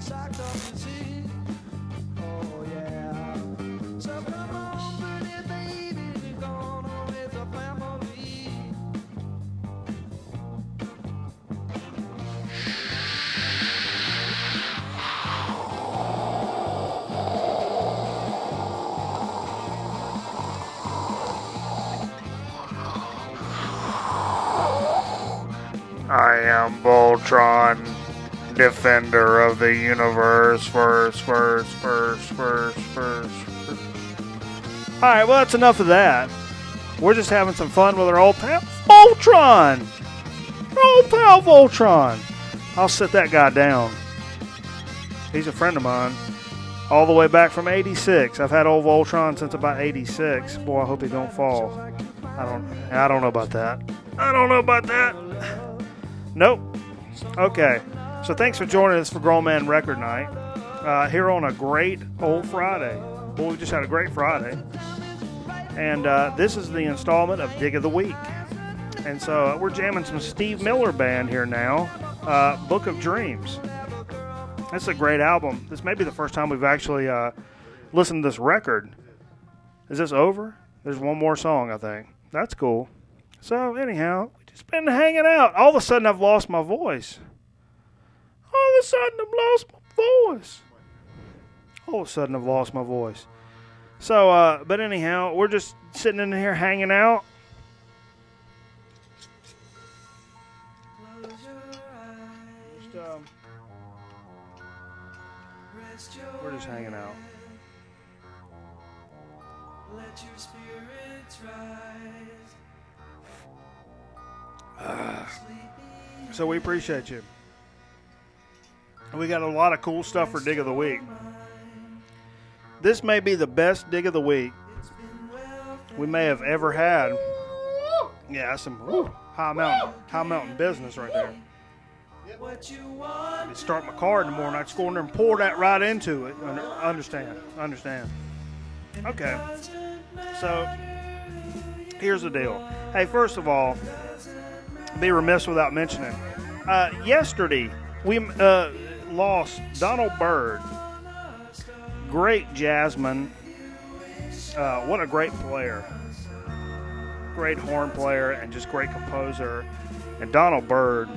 Oh yeah. So come on, pretty baby, we're gonna raise a family. I am Voltron, defender of the universe. First. Alright, well, that's enough of that. We're just having some fun with our old pal, Voltron! Our old pal, Voltron! I'll sit that guy down. He's a friend of mine. All the way back from 86. I've had old Voltron since about 86. Boy, I hope he don't fall. I don't know about that. I don't know about that. Nope. Okay. So thanks for joining us for Grown Man Record Night. Here on a great old Friday. Boy, we just had a great Friday. And this is the installment of Dig of the Week. And so we're jamming some Steve Miller Band here now. Book of Dreams. That's a great album. This may be the first time we've actually listened to this record. Is this over? There's one more song, I think. That's cool. So anyhow, we just been hanging out. All of a sudden, I've lost my voice. All of a sudden, I've lost my voice. All of a sudden, I've lost my voice. So, but anyhow, we're just sitting in here hanging out. We're just hanging out. Let your spirits rise. So we appreciate you. We got a lot of cool stuff for Dig of the Week. This may be the best Dig of the Week we may have ever had. Yeah, that's some high mountain business right there. I start my car in the morning. I just go in there and pour that right into it. Understand. Okay. So, here's the deal. Hey, first of all, be remiss without mentioning. Yesterday, we lost Donald Byrd. Great jazzman. What a great player. Great horn player and just great composer. And Donald Byrd.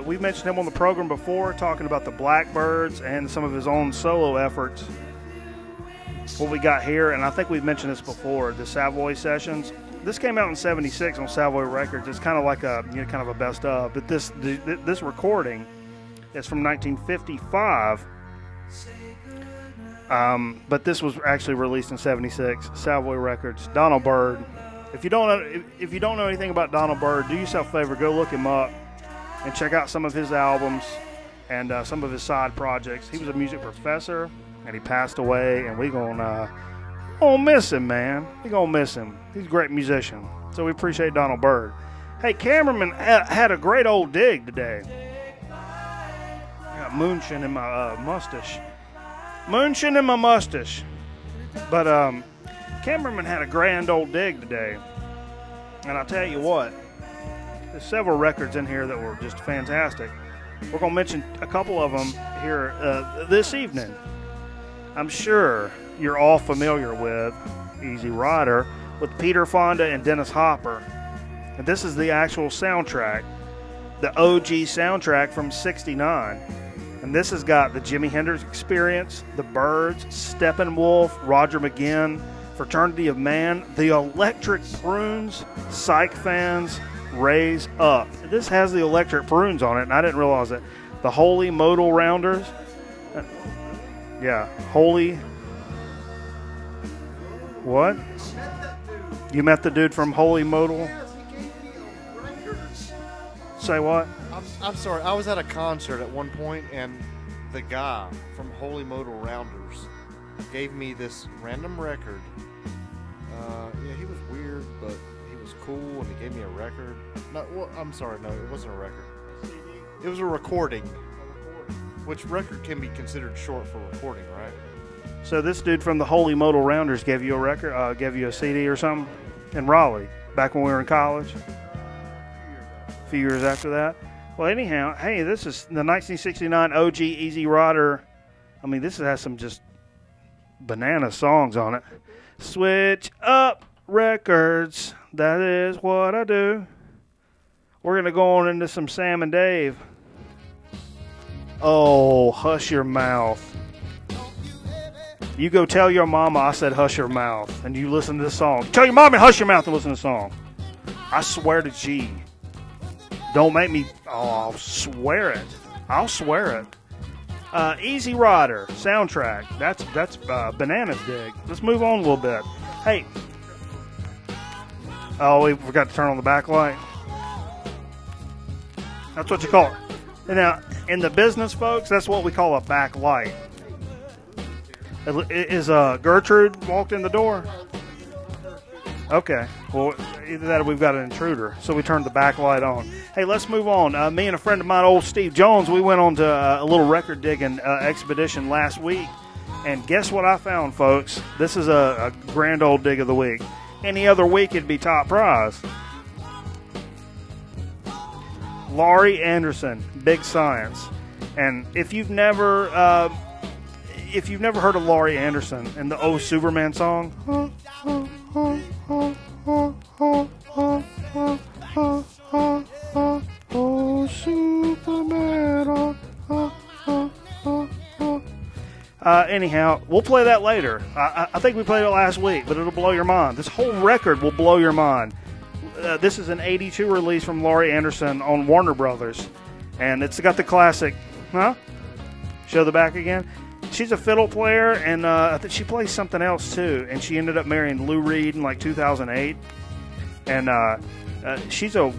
We've mentioned him on the program before, talking about the Blackbirds and some of his own solo efforts. What we got here, and I think we've mentioned this before, the Savoy Sessions. This came out in '76 on Savoy Records. It's kind of like a kind of a best of. But this recording is from 1955. But this was actually released in '76. Savoy Records. Donald Byrd. If you don't know anything about Donald Byrd, do yourself a favor, go look him up. And check out some of his albums and some of his side projects. He was a music professor, and he passed away, and we're gonna miss him, man. We're going to miss him. He's a great musician. So we appreciate Donald Byrd. Hey, cameraman had a great old dig today. I got moonshine in my mustache. Moonshine in my mustache. But cameraman had a grand old dig today. And I'll tell you what. There's several records in here that were just fantastic. We're going to mention a couple of them here this evening. I'm sure you're all familiar with Easy Rider with Peter Fonda and Dennis Hopper. And this is the actual soundtrack, the OG soundtrack from '69. And this has got the Jimi Hendrix Experience, the Byrds, Steppenwolf, Roger McGuinn, Fraternity of Man, the Electric Prunes, Psych Fans, Raise Up. This has the Electric Prunes on it, and I didn't realize it. The Holy Modal Rounders. Yeah, Holy. What? You met the dude from Holy Modal? Say what? I'm sorry. I was at a concert at one point, and the guy from Holy Modal Rounders gave me this random record. Yeah, he was weird, but he was cool, and he gave me a record. No, well, I'm sorry. No, it wasn't a record. It was a recording. Which record can be considered short for recording, right? So this dude from the Holy Modal Rounders gave you a record, gave you a CD or something in Raleigh back when we were in college. A few years after that. Well, anyhow, hey, this is the 1969 OG Easy Rider. I mean, this has some just banana songs on it. Switch up records. That is what I do. We're going to go on into some Sam and Dave. Oh, hush your mouth. You go tell your mama I said hush your mouth, and you listen to this song. Tell your mama hush your mouth and listen to the song. I swear to G. Don't make me. Oh, I'll swear it. I'll swear it. Easy Rider soundtrack. That's Bananas Dig. Let's move on a little bit. Hey. Oh, we forgot to turn on the backlight. That's what you call it. And now, in the business, folks, that's what we call a backlight. Is Gertrude walked in the door? Okay. Well, either that or we've got an intruder. So we turned the backlight on. Hey, let's move on. Me and a friend of mine, old Steve Jones, we went on to a little record digging expedition last week. And guess what I found, folks? This is a grand old dig of the week. Any other week, it'd be top prize. Laurie Anderson, Big Science. And if you've never heard of Laurie Anderson and the Oh Superman song, oh Superman, anyhow, we'll play that later. I think we played it last week, but it'll blow your mind. This whole record will blow your mind. This is an 82 release from Laurie Anderson on Warner Brothers, and it's got the classic, show the back again. She's a fiddle player, and I think she plays something else too, and she ended up marrying Lou Reed in like 2008, and she's a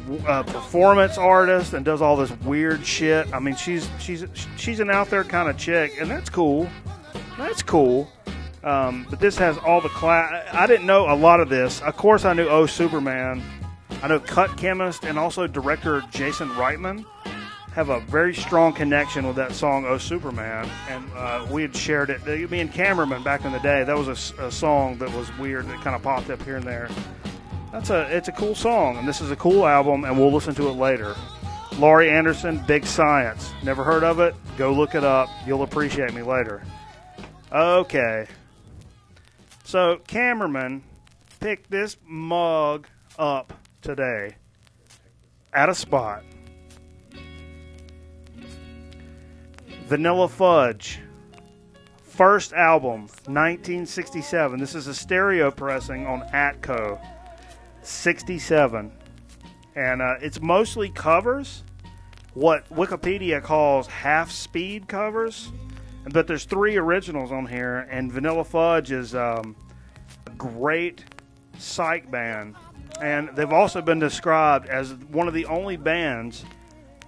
performance artist and does all this weird shit. I mean, she's an out there kind of chick, and that's cool. That's cool. But this has all the class. I didn't know a lot of this. Of course, I knew Oh Superman. I know Cut Chemist and also director Jason Reitman have a very strong connection with that song Oh Superman, and we had shared it. Me and Cameraman back in the day. That was a song that was weird that kind of popped up here and there. It's a cool song, and this is a cool album, and we'll listen to it later. Laurie Anderson, Big Science. Never heard of it? Go look it up. You'll appreciate me later. Okay. So, Cameraman picked this mug up today at a spot. Vanilla Fudge. First album, 1967. This is a stereo pressing on Atco. 67. And it's mostly covers. What Wikipedia calls half-speed covers. But there's 3 originals on here. And Vanilla Fudge is a great psych band. And they've also been described as one of the only bands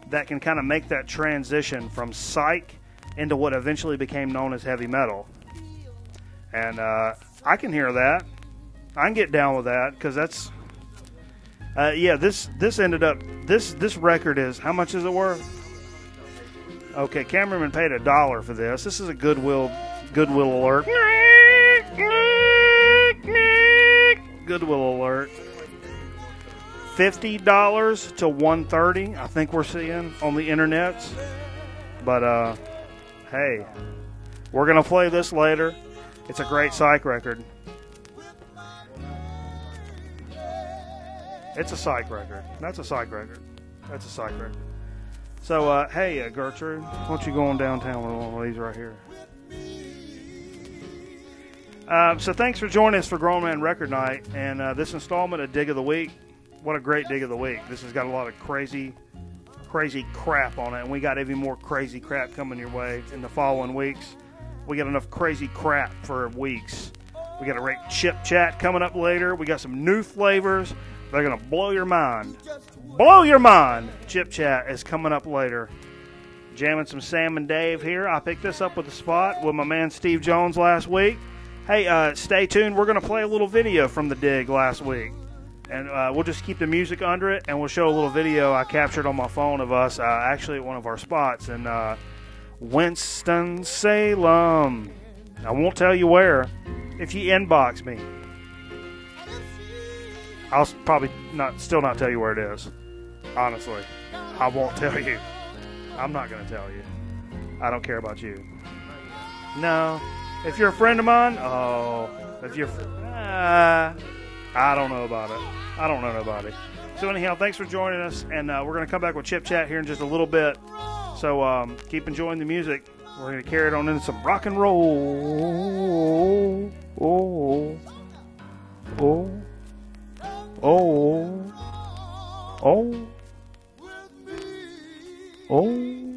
that can kind of make that transition from psych into what eventually became known as heavy metal. And I can hear that. I can get down with that, because that's this ended up this record is, how much is it worth? Okay, Cameraman paid $1 for this. This is a Goodwill alert. Goodwill alert. $50 to $130, I think we're seeing on the internets. But hey, we're gonna play this later. It's a great psych record. It's a psych record. That's a psych record. That's a psych record. So hey, Gertrude, why don't you go on downtown with one of these right here? So thanks for joining us for Grown Man Record Night, and this installment of Dig of the Week. What a great dig of the week. This has got a lot of crazy crap on it, and we got even more crazy crap coming your way in the following weeks. We got enough crazy crap for weeks. We got a great chip chat coming up later. We got some new flavors. They're going to blow your mind. Blow your mind. Chip chat is coming up later. Jamming some Sam and Dave here. I picked this up with a spot with my man Steve Jones last week. Hey, stay tuned. We're going to play a little video from the dig last week. And we'll just keep the music under it, and we'll show a little video I captured on my phone of us actually at one of our spots in Winston-Salem. I won't tell you where. If you inbox me, I'll probably still not tell you where it is, honestly. I won't tell you. I'm not going to tell you. I don't care about you. No. If you're a friend of mine, if you're, I don't know about it. I don't know nobody. So anyhow, thanks for joining us, and we're going to come back with Chip Chat here in just a little bit. So keep enjoying the music. We're going to carry it on into some rock and roll. Oh, oh, oh, oh, oh.